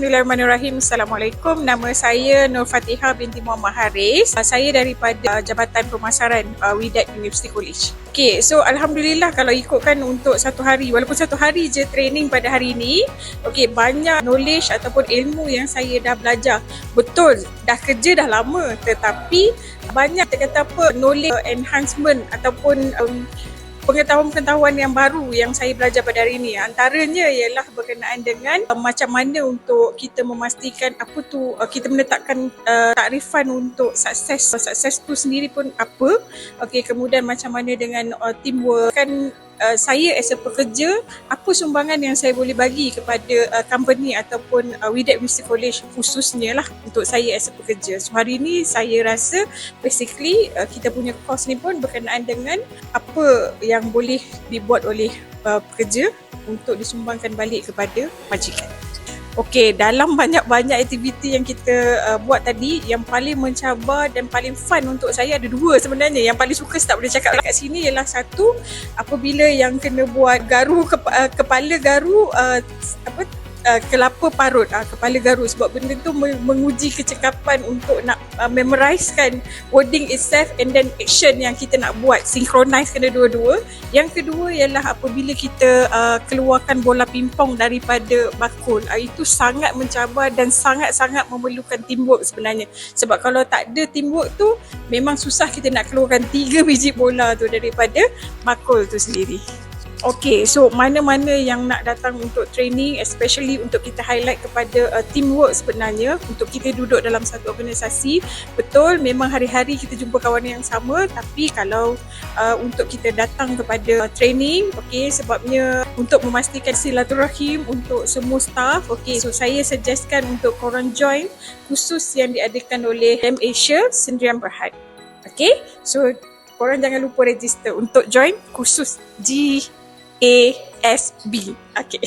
Bismillahirrahmanirrahim. Assalamualaikum. Nama saya Nur Fatihah binti Muhammad Haris. Saya daripada Jabatan Pemasaran Wydad University College. Okay, so Alhamdulillah kalau ikutkan untuk satu hari, walaupun satu hari je training pada hari ini, okay, banyak knowledge ataupun ilmu yang saya dah belajar. Betul, dah kerja dah lama, tetapi banyak kata apa, knowledge enhancement ataupun pengetahuan-pengetahuan yang baru yang saya belajar pada hari ini. Antaranya ialah berkenaan dengan macam mana untuk kita memastikan apa tu, kita menetapkan takrifan untuk sukses. Sukses tu sendiri pun apa. Okey, kemudian macam mana dengan teamwork. Kan saya as a pekerja, apa sumbangan yang saya boleh bagi kepada company ataupun Wydad University College khususnya lah untuk saya as a pekerja. So hari ni saya rasa basically kita punya course ni pun berkenaan dengan apa yang boleh dibuat oleh pekerja untuk disumbangkan balik kepada majikan. Okey, dalam banyak-banyak aktiviti yang kita buat tadi, yang paling mencabar dan paling fun untuk saya ada dua sebenarnya. Yang paling suka tak boleh cakap kat sini ialah satu, apabila yang kena buat garu, kepala garu, kelapa parut, kepala garu, sebab benda tu menguji kecekapan untuk nak memorizekan wording itself and then action yang kita nak buat, synchronize kena dua-dua. Yang kedua ialah apabila kita keluarkan bola pingpong daripada bakul, itu sangat mencabar dan sangat-sangat memerlukan teamwork sebenarnya, sebab kalau tak ada teamwork tu memang susah kita nak keluarkan 3 biji bola tu daripada bakul tu sendiri. Okay, so mana-mana yang nak datang untuk training, especially untuk kita highlight kepada teamwork sebenarnya, untuk kita duduk dalam satu organisasi. Betul, memang hari-hari kita jumpa kawan yang sama, tapi kalau untuk kita datang kepada training, okay, sebabnya untuk memastikan silaturahim untuk semua staff, okay, so saya suggestkan untuk korang join khusus yang diadakan oleh M-Asia Sendirian Berhad. Okay, so korang jangan lupa register untuk join khusus GASB. Okay.